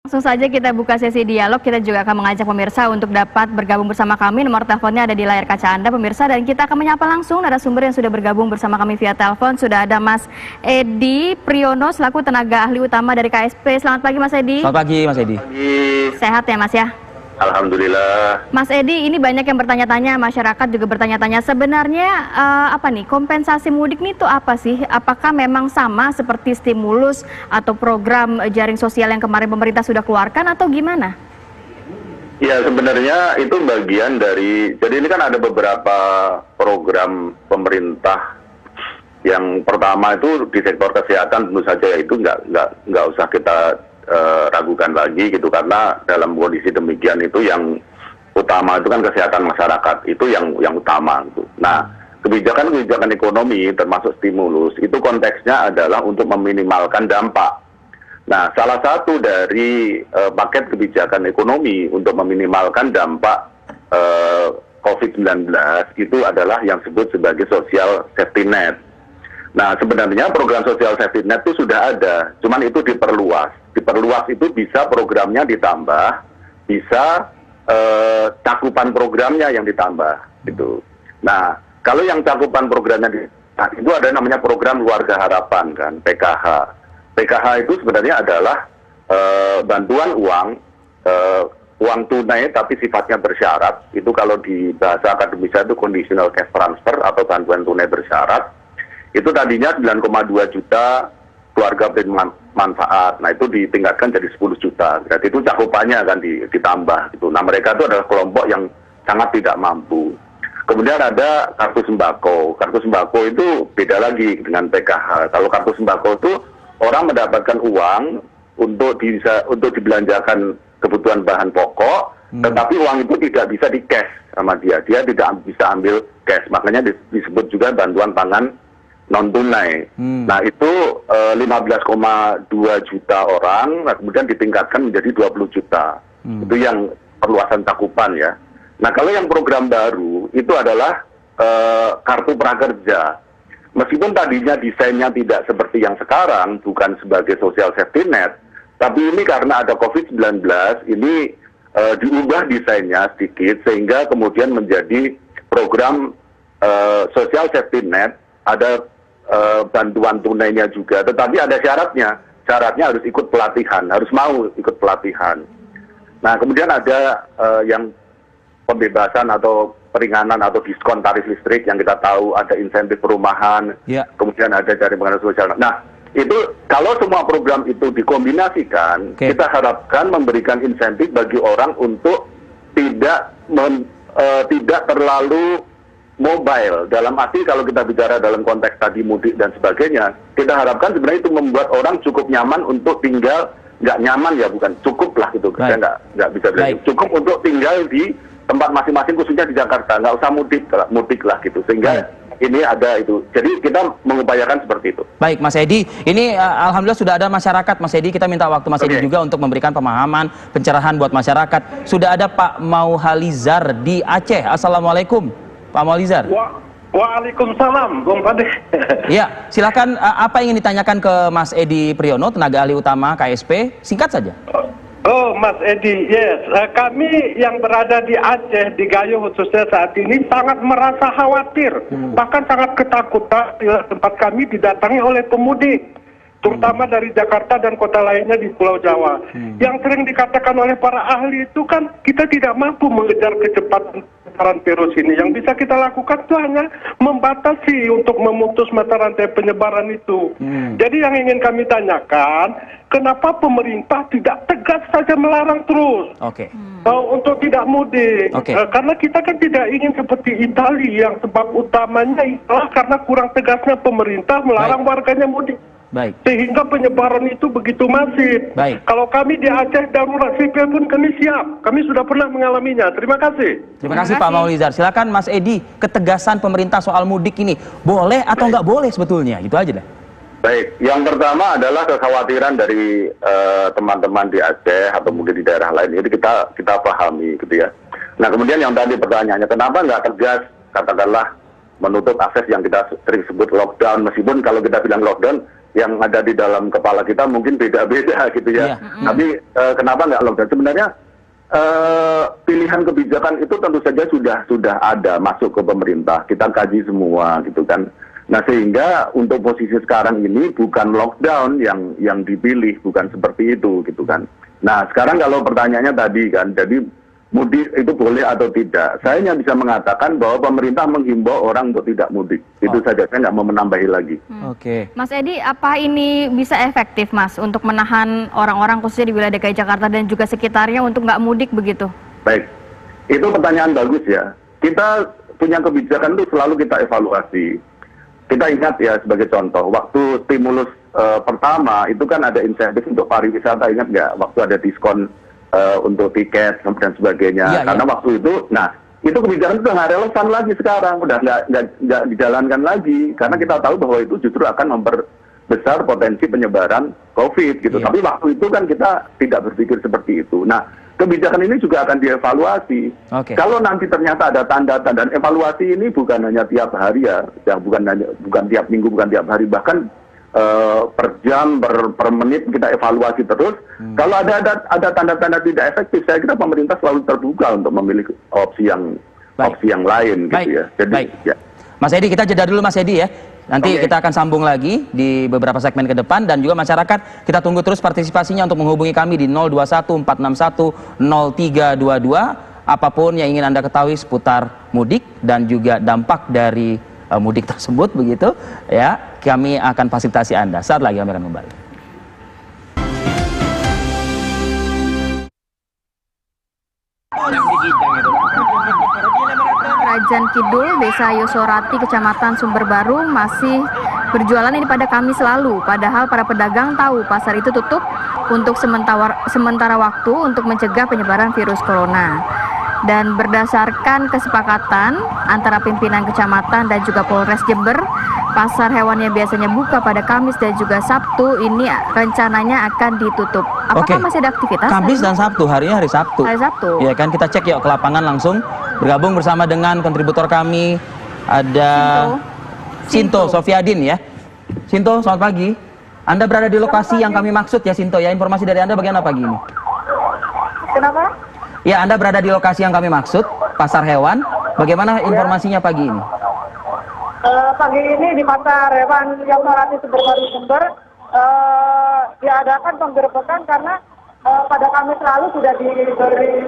Langsung saja kita buka sesi dialog, kita juga akan mengajak pemirsa untuk dapat bergabung bersama kami. Nomor teleponnya ada di layar kaca Anda pemirsa, dan kita akan menyapa langsung narasumber yang sudah bergabung bersama kami via telepon. Sudah ada Mas Edi Priyono selaku tenaga ahli utama dari KSP. Selamat pagi Mas Edi. Selamat pagi Mas Edi. Sehat ya Mas ya? Alhamdulillah. Mas Edi, ini banyak yang bertanya-tanya, masyarakat juga bertanya-tanya. Sebenarnya apa nih kompensasi mudik nih itu apa sih? Apakah memang sama seperti stimulus atau program jaring sosial yang kemarin pemerintah sudah keluarkan atau gimana? Ya sebenarnya itu bagian dari, jadi ini kan ada beberapa program pemerintah. Yang pertama itu di sektor kesehatan tentu saja ya, itu nggak usah kita ragukan lagi gitu, karena dalam kondisi demikian itu yang utama itu kan kesehatan masyarakat, itu yang utama gitu. Nah, kebijakan ekonomi termasuk stimulus itu konteksnya adalah untuk meminimalkan dampak. Nah, salah satu dari paket kebijakan ekonomi untuk meminimalkan dampak COVID-19 itu adalah yang disebut sebagai social safety net. Nah, sebenarnya program social safety net itu sudah ada, cuman itu diperluas. Diperluas itu bisa programnya ditambah, bisa cakupan programnya yang ditambah, gitu. Nah, kalau yang cakupan programnya itu ada namanya program Keluarga Harapan kan, PKH. PKH itu sebenarnya adalah bantuan uang tunai tapi sifatnya bersyarat. Itu kalau di bahasa akademisnya itu conditional cash transfer atau bantuan tunai bersyarat. Itu tadinya 9,2 juta keluarga bermanfaat. Nah, itu ditingkatkan jadi 10 juta. Berarti itu cakupannya kan ditambah gitu. Nah, mereka itu adalah kelompok yang sangat tidak mampu. Kemudian ada kartu sembako. Kartu sembako itu beda lagi dengan PKH. Kalau kartu sembako itu orang mendapatkan uang untuk dibelanjakan kebutuhan bahan pokok, tetapi uang itu tidak bisa di cash sama dia. Dia tidak bisa ambil cash. Makanya disebut juga bantuan pangan non tunai. Nah, itu 15,2 juta orang, nah, kemudian ditingkatkan menjadi 20 juta. Itu yang perluasan cakupan ya. Nah, kalau yang program baru itu adalah kartu prakerja. Meskipun tadinya desainnya tidak seperti yang sekarang, bukan sebagai social safety net, tapi ini karena ada COVID-19, ini diubah desainnya sedikit sehingga kemudian menjadi program social safety net. Ada bantuan tunainya juga, tetapi ada syaratnya. Syaratnya harus ikut pelatihan, harus mau ikut pelatihan. Nah, kemudian ada yang pembebasan atau peringanan atau diskon tarif listrik yang kita tahu, ada insentif perumahan, kemudian ada jaring pengaman sosial. Nah, itu kalau semua program itu dikombinasikan, kita harapkan memberikan insentif bagi orang untuk tidak terlalu mobile. Dalam arti kalau kita bicara dalam konteks tadi mudik dan sebagainya, kita harapkan sebenarnya itu membuat orang cukup nyaman untuk tinggal, nggak nyaman ya, bukan cukup lah gitu. Saya nggak bisa bilang cukup untuk tinggal di tempat masing-masing, khususnya di Jakarta, nggak usah mudik lah gitu. Sehingga ini ada itu. Jadi kita mengupayakan seperti itu. Baik, Mas Edi. Ini alhamdulillah sudah ada masyarakat, Mas Edi. Kita minta waktu Mas Edi juga untuk memberikan pemahaman, pencerahan buat masyarakat. Sudah ada Pak Mauhalizar di Aceh. Assalamualaikum, Pak Mauhalizar. Waalaikumsalam, Bung Pade. Ya, silakan. Apa yang ingin ditanyakan ke Mas Edi Priyono, tenaga ahli utama KSP? Singkat saja. Oh, Mas Edi, yes. Kami yang berada di Aceh, di Gayo khususnya saat ini sangat merasa khawatir, bahkan sangat ketakutan bila tempat kami didatangi oleh pemudik, terutama dari Jakarta dan kota lainnya di Pulau Jawa. Yang sering dikatakan oleh para ahli itu kan kita tidak mampu mengejar kecepatan penyebaran virus ini. Yang bisa kita lakukan itu hanya membatasi untuk memutus mata rantai penyebaran itu. Jadi yang ingin kami tanyakan, kenapa pemerintah tidak tegas saja melarang terus untuk tidak mudik? Karena kita kan tidak ingin seperti Italia yang sebab utamanya adalah karena kurang tegasnya pemerintah melarang warganya mudik. Sehingga penyebaran itu begitu masif. Kalau kami di Aceh darurat sipil pun kami siap. Kami sudah pernah mengalaminya. Terima kasih. Terima kasih Pak Mauhalizar. Silakan Mas Edi, ketegasan pemerintah soal mudik ini boleh atau nggak boleh sebetulnya? Itu aja deh. Baik, yang pertama adalah kekhawatiran dari teman-teman di Aceh atau mungkin di daerah lain. Ini kita pahami gitu ya. Nah, kemudian yang tadi pertanyaannya, kenapa nggak tegas katakanlah menutup akses yang kita sering sebut lockdown, meskipun kalau kita bilang lockdown yang ada di dalam kepala kita mungkin beda-beda gitu ya. Tapi kenapa nggak lockdown? Sebenarnya pilihan kebijakan itu tentu saja sudah ada masuk ke pemerintah. Kita kaji semua gitu kan. Nah sehingga untuk posisi sekarang ini bukan lockdown yang dipilih, bukan seperti itu gitu kan. Nah sekarang kalau pertanyaannya tadi kan, jadi mudik itu boleh atau tidak? Saya hanya bisa mengatakan bahwa pemerintah menghimbau orang untuk tidak mudik. Itu saja, saya nggak mau menambahi lagi. Oke. Mas Edi, apa ini bisa efektif Mas untuk menahan orang-orang khususnya di wilayah DKI Jakarta dan juga sekitarnya untuk nggak mudik begitu? Baik, itu pertanyaan bagus ya. Kita punya kebijakan itu selalu kita evaluasi. Kita ingat ya sebagai contoh, waktu stimulus pertama itu kan ada insentif untuk pariwisata, ingat nggak? Waktu ada diskon untuk tiket dan sebagainya. Karena waktu itu, nah itu kebijakan itu nggak relevan lagi sekarang, udah nggak dijalankan lagi, karena kita tahu bahwa itu justru akan memperbesar potensi penyebaran COVID gitu. Tapi waktu itu kan kita tidak berpikir seperti itu. Nah kebijakan ini juga akan dievaluasi. Kalau nanti ternyata ada tanda-tanda, dan evaluasi ini bukan hanya tiap hari ya, bukan tiap minggu, bukan tiap hari, bahkan per jam, per menit kita evaluasi terus. Kalau ada tanda-tanda tidak efektif, saya kira pemerintah selalu terbuka untuk memilih opsi yang lain gitu ya. Jadi ya. Mas Edi, kita jeda dulu Mas Edi ya. Nanti kita akan sambung lagi di beberapa segmen ke depan, dan juga masyarakat kita tunggu terus partisipasinya untuk menghubungi kami di 0214610322 apapun yang ingin Anda ketahui seputar mudik dan juga dampak dari mudik tersebut begitu ya, kami akan fasilitasi Anda. Saat lagi kami akan kembali. Kerajaan Kidul, Desa Yosorati, Kecamatan Sumberbaru masih berjualan ini pada Kamis lalu. Padahal para pedagang tahu pasar itu tutup untuk sementara waktu untuk mencegah penyebaran virus corona. Dan berdasarkan kesepakatan antara pimpinan kecamatan dan juga Polres Jember, pasar hewan yang biasanya buka pada Kamis dan juga Sabtu ini rencananya akan ditutup. Apakah masih ada aktivitas? Kamis dan Sabtu, harinya hari Sabtu. Hari Sabtu. Ya kan, kita cek yuk ke lapangan langsung. Bergabung bersama dengan kontributor kami, ada Sinto Sofiadin ya. Sinto, selamat pagi. Anda berada di lokasi yang kami maksud ya Sinto ya. Informasi dari Anda bagaimana pagi ini? Kenapa? Ya, Anda berada di lokasi yang kami maksud, pasar hewan. Bagaimana informasinya pagi ini? Pagi ini di pasar hewan Yosorati Sumberbaru Jember diadakan penggerbekan karena pada Kamis lalu sudah diberi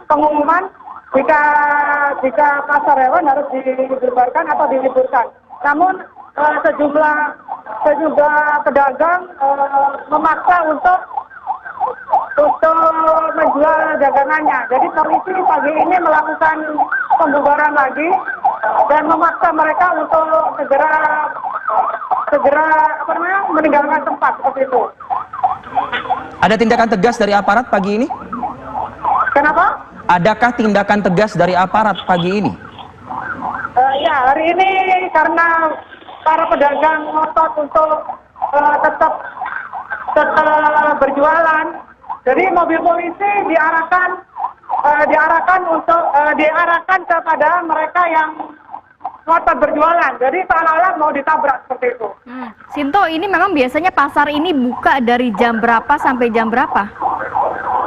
pengumuman jika pasar hewan harus dibubarkan atau diliburkan. Namun sejumlah pedagang memaksa untuk menjual dagangannya. Jadi polisi pagi ini melakukan pembubaran lagi dan memaksa mereka untuk segera meninggalkan tempat seperti itu. Ada tindakan tegas dari aparat pagi ini? Kenapa? Adakah tindakan tegas dari aparat pagi ini? Ya, hari ini karena para pedagang ngotot untuk tetap berjualan, jadi mobil polisi diarahkan kepada mereka yang ngotot berjualan. Jadi seolah-olah mau ditabrak seperti itu. Sinto, ini memang biasanya pasar ini buka dari jam berapa sampai jam berapa?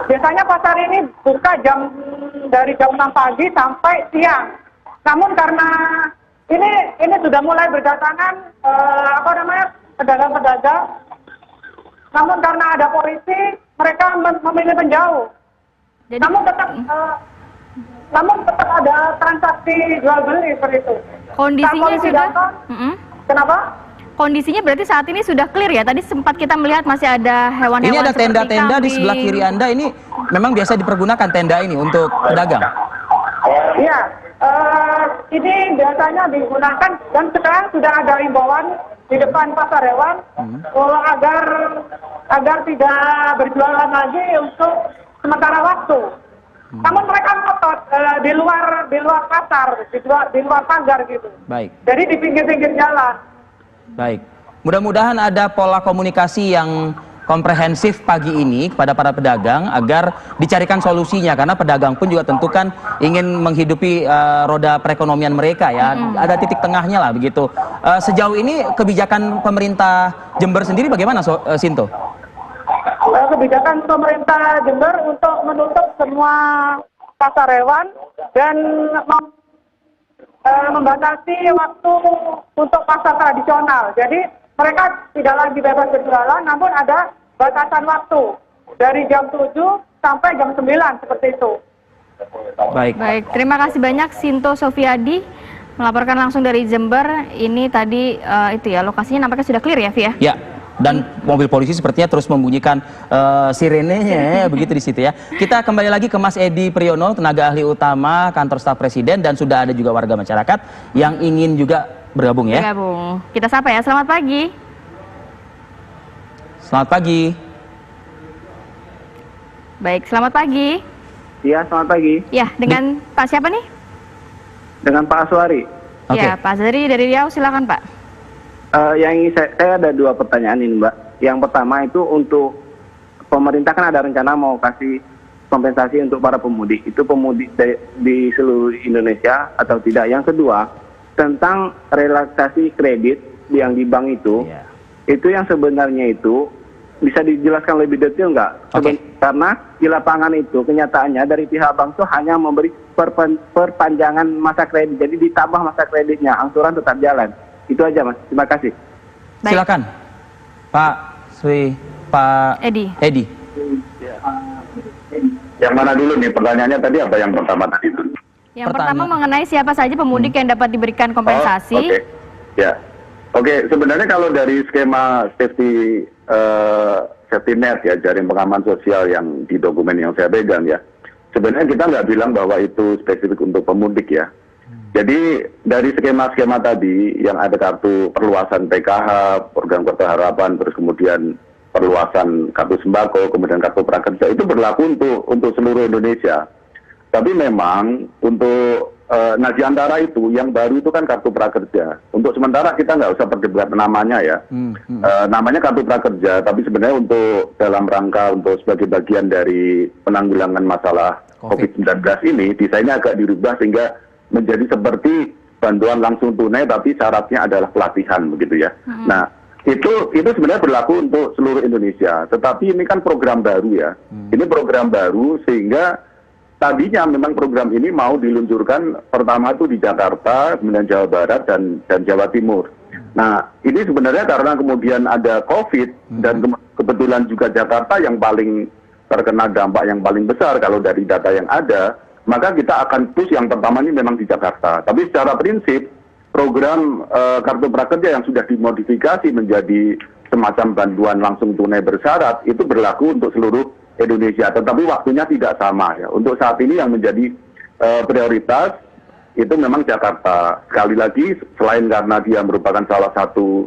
Biasanya pasar ini buka dari jam 6 pagi sampai siang. Namun karena ini sudah mulai berdatangan pedagang-pedagang. Namun karena ada polisi, mereka memilih menjauh. Jadi, namun tetap ada transaksi jual beli seperti itu. Kondisinya sudah. Kenapa? Kondisinya berarti saat ini sudah clear ya. Tadi sempat kita melihat masih ada hewan-hewan. Ini ada tenda-tenda di sebelah kiri Anda. Ini memang biasa dipergunakan tenda ini untuk pedagang. Iya, ini biasanya digunakan dan sekarang sudah ada himbauan di depan pasar hewan agar tidak berjualan lagi untuk sementara waktu. Namun mereka ngotot di luar pasar, di luar pagar gitu. Baik. Jadi di pinggir-pinggir jalan. Baik. Mudah-mudahan ada pola komunikasi yang komprehensif pagi ini kepada para pedagang agar dicarikan solusinya, karena pedagang pun juga tentu kan ingin menghidupi roda perekonomian mereka ya. Ada titik tengahnya lah begitu. Sejauh ini kebijakan pemerintah Jember sendiri bagaimana, Sinto? Kebijakan pemerintah Jember untuk menutup semua pasar hewan dan membatasi waktu untuk pasar tradisional. Jadi mereka tidak lagi bebas berjualan, namun ada batasan waktu dari jam 7 sampai jam 9 seperti itu. Baik, terima kasih banyak Sinto Sofiadi melaporkan langsung dari Jember. Ini tadi itu ya, lokasinya nampaknya sudah clear ya, Vi ya? Ya. Dan mobil polisi sepertinya terus membunyikan sirenenya begitu di situ ya. Kita kembali lagi ke Mas Edi Priyono, tenaga ahli utama kantor staf presiden, dan sudah ada juga warga masyarakat yang ingin juga bergabung ya. Bergabung. Kita sapa ya. Selamat pagi. Selamat pagi. Baik, selamat pagi. Iya, selamat pagi. Ya, dengan Pak siapa nih? Dengan Pak Aswari. Ya, Pak Azari dari Riau, silakan Pak. Yang ingin saya ada dua pertanyaan ini, Mbak. Yang pertama itu untuk pemerintah kan ada rencana mau kasih kompensasi untuk para pemudik. Itu pemudik di seluruh Indonesia atau tidak? Yang kedua, tentang relaksasi kredit yang di bank itu, itu yang sebenarnya itu bisa dijelaskan lebih detail nggak? Karena di lapangan itu kenyataannya dari pihak bank itu hanya memberi perpanjangan masa kredit, jadi ditambah masa kreditnya, angsuran tetap jalan. Itu aja, Mas. Terima kasih. Baik. Silakan, Pak Edi. Yang mana dulu nih pertanyaannya tadi, apa yang pertama tadi itu? Yang pertama mengenai siapa saja pemudik yang dapat diberikan kompensasi. Oke. Ya. Oke, sebenarnya kalau dari skema safety net ya, jaring pengaman sosial yang di dokumen yang saya pegang ya, sebenarnya kita nggak bilang bahwa itu spesifik untuk pemudik ya. Jadi dari skema-skema tadi yang ada kartu perluasan PKH, program kartu harapan, terus kemudian perluasan kartu sembako, kemudian kartu prakerja, itu berlaku untuk seluruh Indonesia. Tapi memang untuk di antara itu yang baru itu kan kartu prakerja. Untuk sementara kita nggak usah perdebat namanya ya. Namanya kartu prakerja, tapi sebenarnya untuk dalam rangka untuk sebagai bagian dari penanggulangan masalah COVID-19 ini, desainnya agak dirubah sehingga menjadi seperti bantuan langsung tunai, tapi syaratnya adalah pelatihan begitu ya. Nah, itu sebenarnya berlaku untuk seluruh Indonesia. Tetapi ini kan program baru ya. Ini program baru sehingga tadinya memang program ini mau diluncurkan pertama itu di Jakarta, kemudian Jawa Barat dan Jawa Timur. Nah, ini sebenarnya karena kemudian ada COVID dan kebetulan juga Jakarta yang paling terkena dampak yang paling besar kalau dari data yang ada, maka kita akan push yang pertama ini memang di Jakarta. Tapi secara prinsip, program kartu prakerja yang sudah dimodifikasi menjadi semacam bantuan langsung tunai bersyarat, itu berlaku untuk seluruh Indonesia. Tetapi waktunya tidak sama ya. Untuk saat ini yang menjadi prioritas, itu memang Jakarta. Sekali lagi, selain karena dia merupakan salah satu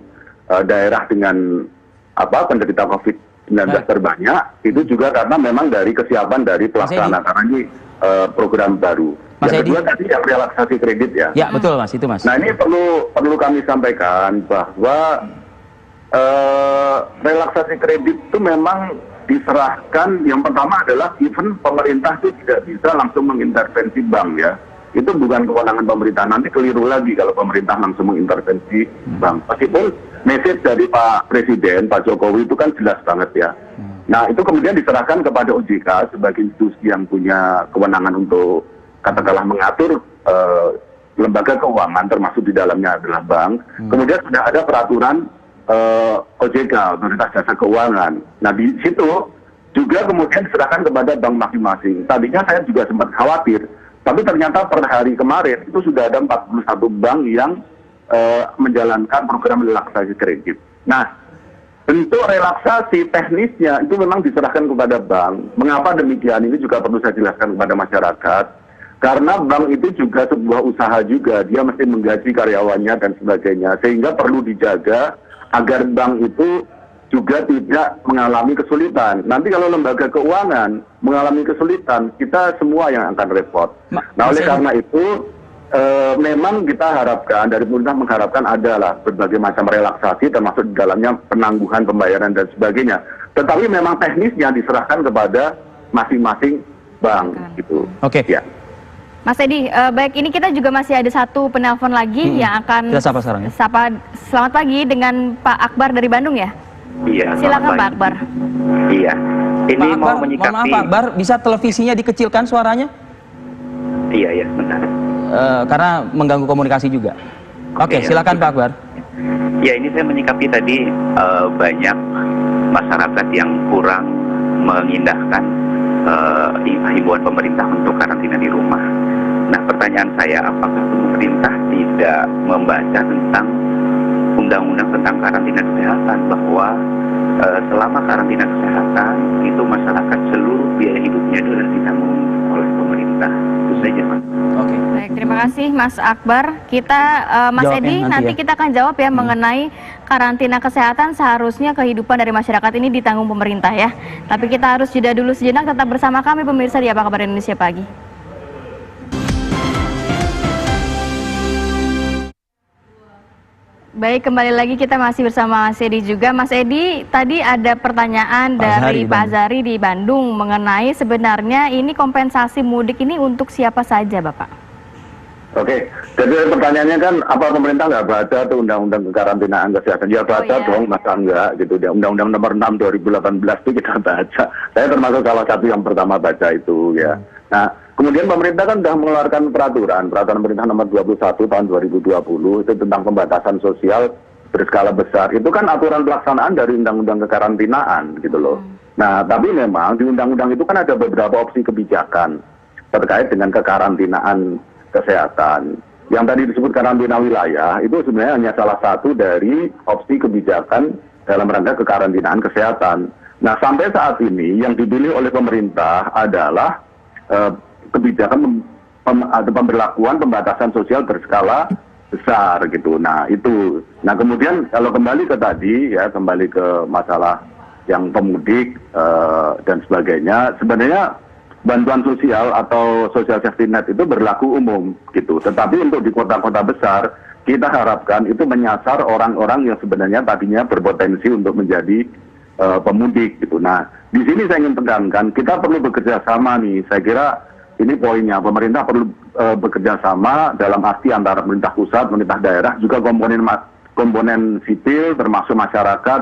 daerah dengan penderita COVID-19 terbanyak, itu juga karena memang dari kesiapan dari pelaksana. Karena ini program baru. Yang kedua tadi yang relaksasi kredit ya. Ya betul Mas, itu Mas. Nah ini perlu kami sampaikan bahwa relaksasi kredit itu memang diserahkan, yang pertama adalah even pemerintah itu tidak bisa langsung mengintervensi bank ya. Itu bukan kewenangan pemerintah, nanti keliru lagi kalau pemerintah langsung mengintervensi bank. Meskipun message dari Pak Presiden, Pak Jokowi itu kan jelas banget ya. Nah itu kemudian diserahkan kepada OJK sebagai institusi yang punya kewenangan untuk katakanlah mengatur lembaga keuangan, termasuk di dalamnya adalah bank. Kemudian sudah ada peraturan OJK, Otoritas Jasa Keuangan. Nah di situ juga kemudian diserahkan kepada bank masing-masing. Tadinya saya juga sempat khawatir, tapi ternyata per hari kemarin itu sudah ada 41 bank yang menjalankan program relaksasi kredit. Nah bentuk relaksasi teknisnya itu memang diserahkan kepada bank. Mengapa demikian? Ini juga perlu saya jelaskan kepada masyarakat. Karena bank itu juga sebuah usaha juga. Dia mesti menggaji karyawannya dan sebagainya. Sehingga perlu dijaga agar bank itu juga tidak mengalami kesulitan. Nanti kalau lembaga keuangan mengalami kesulitan, kita semua yang akan repot. Nah oleh karena itu, memang kita harapkan, dari pemerintah mengharapkan adalah berbagai macam relaksasi termasuk di dalamnya penangguhan pembayaran dan sebagainya. Tetapi memang teknisnya diserahkan kepada masing-masing bank gitu. Oke. Ya. Mas Edi, baik, ini kita juga masih ada satu penelpon lagi yang akan Kita sapa sekarang ya. selamat pagi dengan Pak Akbar dari Bandung ya. Iya. Silakan Pak Akbar. Iya. Ini Pak mau Akbar, menyikapi. mohon maaf Pak Akbar, bisa televisinya dikecilkan suaranya? Iya, benar. Karena mengganggu komunikasi juga. Oke, Oke, ya. silakan Pak Akbar. Ya, ini saya menyikapi tadi banyak masyarakat yang kurang mengindahkan himbauan pemerintah untuk karantina di rumah. Nah, pertanyaan saya, apakah pemerintah tidak membaca tentang undang-undang tentang karantina kesehatan, bahwa selama karantina kesehatan itu masyarakat seluruh biaya hidupnya adalah ditanggung oleh pemerintah. Itu saja, Mas. Oke. Baik, terima kasih Mas Akbar. Kita Mas Jawabnya Edi nanti nanti ya. kita akan jawab ya mengenai karantina kesehatan, seharusnya kehidupan dari masyarakat ini ditanggung pemerintah ya. Tapi kita harus jeda dulu sejenak, tetap bersama kami pemirsa di Apa Kabar Indonesia Pagi. Baik, kembali lagi kita masih bersama Mas Edi juga. Mas Edi, tadi ada pertanyaan Pak Azhari dari di Pak Azhari di Bandung mengenai sebenarnya ini kompensasi mudik ini untuk siapa saja, Bapak? Oke, jadi pertanyaannya kan apa pemerintah nggak baca tuh undang-undang kekarantinaan kesehatan? Ya baca iya. dong, masa enggak gitu. Ya, undang-undang nomor 6 2018 itu kita baca. Saya termasuk salah satu yang pertama baca itu ya. Nah, kemudian pemerintah kan sudah mengeluarkan peraturan pemerintah nomor 21 tahun 2020 itu tentang pembatasan sosial berskala besar. Itu kan aturan pelaksanaan dari undang-undang kekarantinaan gitu loh. Nah, tapi memang di undang-undang itu kan ada beberapa opsi kebijakan terkait dengan kekarantinaan kesehatan. Yang tadi disebut karantina wilayah itu sebenarnya hanya salah satu dari opsi kebijakan dalam rangka kekarantinaan kesehatan. Nah, sampai saat ini yang dipilih oleh pemerintah adalah kebijakan atau pemberlakuan pembatasan sosial berskala besar gitu. Nah, itu. Nah, kemudian kalau kembali ke tadi ya, kembali ke masalah yang pemudik dan sebagainya, sebenarnya bantuan sosial atau social safety net itu berlaku umum gitu. Tetapi untuk di kota-kota besar, kita harapkan itu menyasar orang-orang yang sebenarnya tadinya berpotensi untuk menjadi pemudik gitu. Nah, di sini saya ingin tekankan, kita perlu bekerja sama nih. Saya kira ini poinnya, pemerintah perlu bekerja sama dalam arti antara pemerintah pusat, pemerintah daerah, juga komponen sipil, termasuk masyarakat,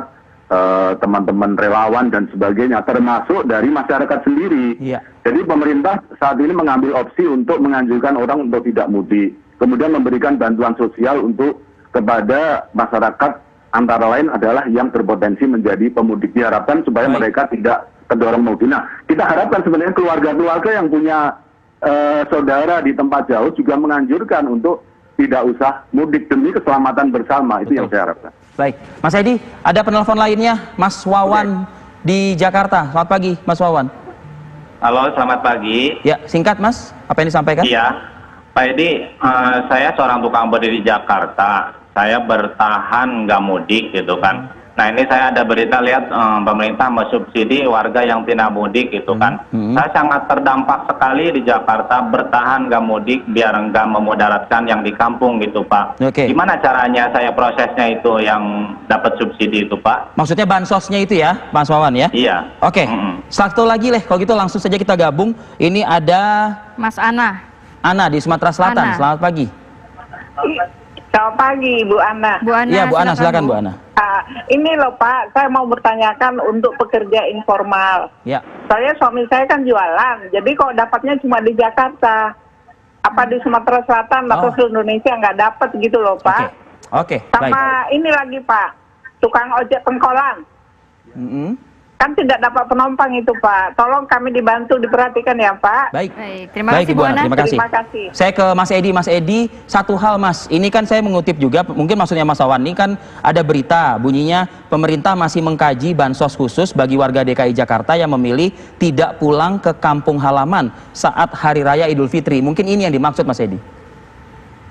teman-teman relawan dan sebagainya, termasuk dari masyarakat sendiri. Iya. Jadi pemerintah saat ini mengambil opsi untuk menganjurkan orang untuk tidak mudik, kemudian memberikan bantuan sosial untuk kepada masyarakat, antara lain adalah yang berpotensi menjadi pemudik. Diharapkan supaya mereka tidak terdorong mudik. Nah, kita harapkan sebenarnya keluarga-keluarga yang punya saudara di tempat jauh juga menganjurkan untuk tidak usah mudik demi keselamatan bersama. Itu yang saya harapkan. Baik, Mas Edi, ada penelpon lainnya, Mas Wawan di Jakarta. Selamat pagi, Mas Wawan. Halo, selamat pagi. Ya, singkat Mas, apa yang disampaikan? Iya, Pak Edi, saya seorang tukang berdiri di Jakarta. Saya bertahan nggak mudik gitu kan. Nah, ini saya ada berita lihat pemerintah mensubsidi warga yang tidak mudik gitu kan. Saya sangat terdampak sekali di Jakarta, bertahan nggak mudik biar nggak memudaratkan yang di kampung gitu Pak. Oke. Gimana caranya saya prosesnya itu yang dapat subsidi itu Pak? Maksudnya bansosnya itu ya, Mas Wawan ya? Iya. Oke, satu lagi kalau gitu langsung saja kita gabung. Ini ada Mas Ana. Ana di Sumatera Selatan. Ana. Selamat pagi. Selamat pagi, Bu Ana. Bu Ana, Iya, Bu Ana, silakan Bu Ana. Ini loh Pak, saya mau bertanyakan untuk pekerja informal. Ya. Suami saya kan jualan, jadi kok dapatnya cuma di Jakarta. Apa di Sumatera Selatan atau seluruh Indonesia nggak dapat gitu loh Pak. Oke, baik. Sama ini lagi Pak, tukang ojek pengkolan. Kan tidak dapat penumpang itu Pak. Tolong kami dibantu, diperhatikan ya Pak. Baik. Baik, terima Baik, kasih Ibu Bu Ana, Ana. terima kasih. Terima kasih. Saya ke Mas Edi. Mas Edi, satu hal Mas, ini kan saya mengutip juga, mungkin maksudnya Mas Wawan, ini kan ada berita bunyinya pemerintah masih mengkaji bansos khusus bagi warga DKI Jakarta yang memilih tidak pulang ke kampung halaman saat Hari Raya Idul Fitri. Mungkin ini yang dimaksud Mas Edi.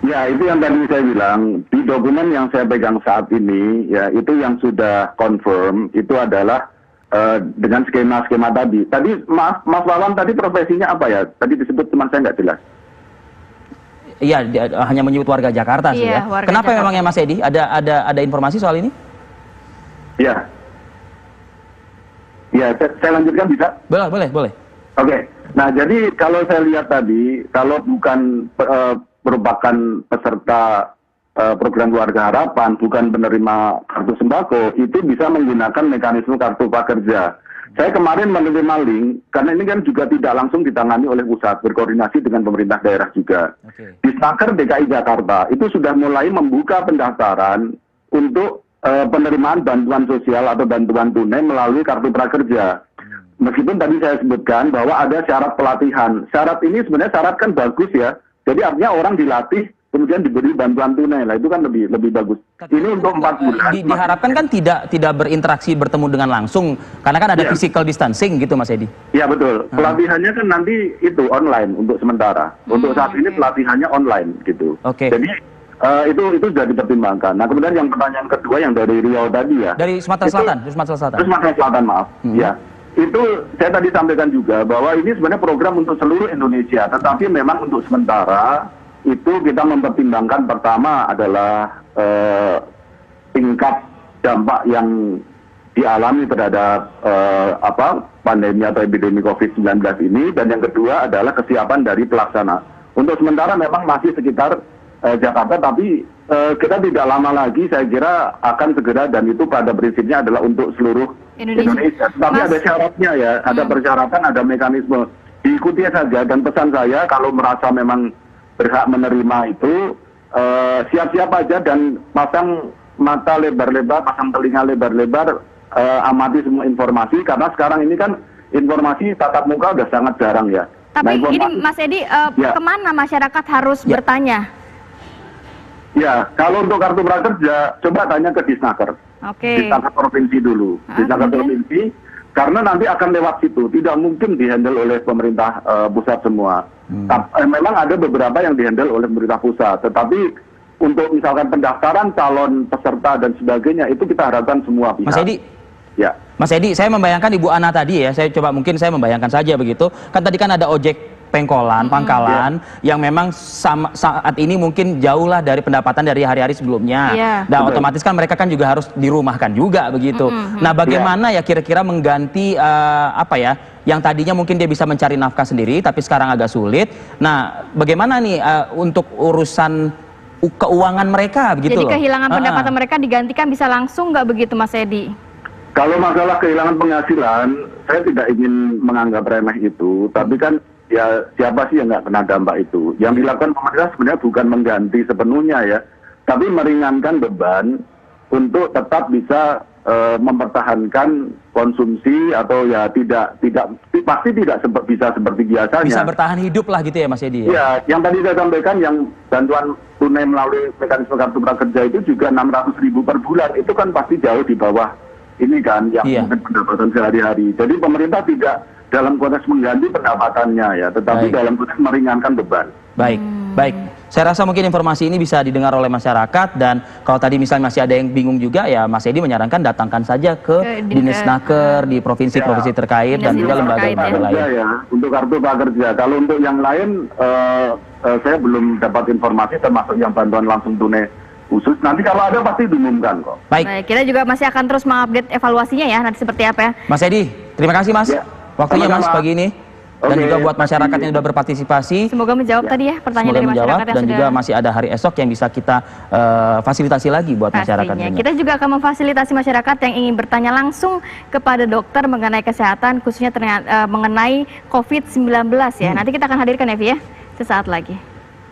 Ya, itu yang tadi saya bilang, di dokumen yang saya pegang saat ini, ya itu yang sudah confirm, itu adalah dengan skema-skema tadi. Tadi, maaf, Mas Wawan tadi profesinya apa ya? Tadi disebut teman saya nggak jelas. Iya, hanya menyebut warga Jakarta sih Iya, ya. warga Kenapa Jakarta. memangnya Mas Edi? Ada informasi soal ini? Ya. Ya, saya lanjutkan bisa? Boleh. Oke. Nah, jadi kalau saya lihat tadi, kalau bukan merupakan peserta program Keluarga Harapan, bukan penerima kartu sembako, itu bisa menggunakan mekanisme kartu prakerja. Saya kemarin menerima link, karena ini kan juga tidak langsung ditangani oleh pusat, berkoordinasi dengan pemerintah daerah juga. Disnaker DKI Jakarta itu sudah mulai membuka pendaftaran untuk penerimaan bantuan sosial atau bantuan tunai melalui kartu prakerja. Meskipun tadi saya sebutkan bahwa ada syarat pelatihan. Syarat ini sebenarnya syarat kan bagus ya. Jadi artinya orang dilatih kemudian diberi bantuan tunai lah, itu kan lebih bagus. Ini untuk 4 bulan. Diharapkan kan tidak berinteraksi bertemu dengan langsung, karena kan ada physical distancing gitu Mas Edi. Iya betul. Pelatihannya kan nanti itu online untuk sementara. Untuk saat ini pelatihannya online gitu. Jadi itu sudah dipertimbangkan. Nah kemudian yang pertanyaan kedua yang dari Riau tadi ya. Dari Sumatera Selatan. Sumatera Selatan maaf. Ya. Itu saya tadi sampaikan juga bahwa ini sebenarnya program untuk seluruh Indonesia, tetapi memang untuk sementara itu kita mempertimbangkan pertama adalah tingkat dampak yang dialami terhadap pandemi atau epidemi COVID-19 ini, dan yang kedua adalah kesiapan dari pelaksana. Untuk sementara memang masih sekitar Jakarta, tapi kita tidak lama lagi saya kira akan segera, dan itu pada prinsipnya adalah untuk seluruh Indonesia. Tapi ada syaratnya ya, ada persyaratan, ada mekanisme. Diikuti saja, dan pesan saya kalau merasa memang berhak menerima itu siap-siap aja dan pasang mata lebar-lebar, pasang telinga lebar-lebar, amati semua informasi, karena sekarang ini kan informasi tatap muka udah sangat jarang ya. Tapi ini Mas Edi, kemana masyarakat harus bertanya? Ya, kalau untuk kartu prakerja, coba tanya ke Disnaker. Disnaker provinsi dulu. Disnaker provinsi, karena nanti akan lewat situ. Tidak mungkin dihandle oleh pemerintah pusat semua. Memang ada beberapa yang dihandle oleh pemerintah pusat. Tetapi untuk misalkan pendaftaran calon peserta dan sebagainya, itu kita harapkan semua pihak. Mas Edi? Ya. Mas Edi, saya membayangkan Ibu Ana tadi ya, saya membayangkan saja begitu. Kan tadi kan ada ojek pangkalan yang memang saat ini mungkin jauh lah dari pendapatan dari hari-hari sebelumnya. Dan otomatis kan mereka kan juga harus dirumahkan juga begitu. Nah, bagaimana ya kira-kira mengganti yang tadinya mungkin dia bisa mencari nafkah sendiri tapi sekarang agak sulit. Nah, bagaimana nih untuk urusan keuangan mereka begitu? Jadi kehilangan pendapatan mereka digantikan bisa langsung nggak begitu Mas Edi? Kalau masalah kehilangan penghasilan, saya tidak ingin menganggap remeh itu, tapi kan ya siapa sih yang nggak kena dampak itu? Yang dilakukan pemerintah sebenarnya bukan mengganti sepenuhnya ya, tapi meringankan beban untuk tetap bisa mempertahankan konsumsi, atau ya pasti tidak bisa seperti biasanya. Bisa bertahan hidup lah gitu ya Mas Edi ya? Ya, yang tadi saya sampaikan yang bantuan tunai melalui mekanisme kartu prakerja itu juga 600.000 per bulan, itu kan pasti jauh di bawah ini kan yang mungkin pendapatan sehari-hari. Jadi pemerintah tidak dalam konteks mengganti pendapatannya ya, tetapi dalam konteks meringankan beban. Baik. Saya rasa mungkin informasi ini bisa didengar oleh masyarakat, dan kalau tadi misalnya masih ada yang bingung juga ya, Mas Edi menyarankan datangkan saja ke Dinesnaker di provinsi-provinsi terkait dan juga lembaga-lembaga lain. Ya, untuk kartu prakerja. Kalau untuk yang lain saya belum dapat informasi, termasuk yang bantuan langsung tunai khusus. Nanti kalau ada pasti diumumkan kok. Baik, kita juga masih akan terus mengupdate evaluasinya ya, nanti seperti apa ya. Mas Edi, terima kasih Mas. Waktunya Mas pagi ini. Dan juga buat masyarakat yang sudah berpartisipasi. Semoga menjawab tadi ya pertanyaan dari masyarakat yang dan juga masih ada hari esok yang bisa kita fasilitasi lagi buat masyarakat. Kita juga akan memfasilitasi masyarakat yang ingin bertanya langsung kepada dokter mengenai kesehatan, khususnya mengenai COVID-19 ya. Nanti kita akan hadirkan ya Vi ya, sesaat lagi.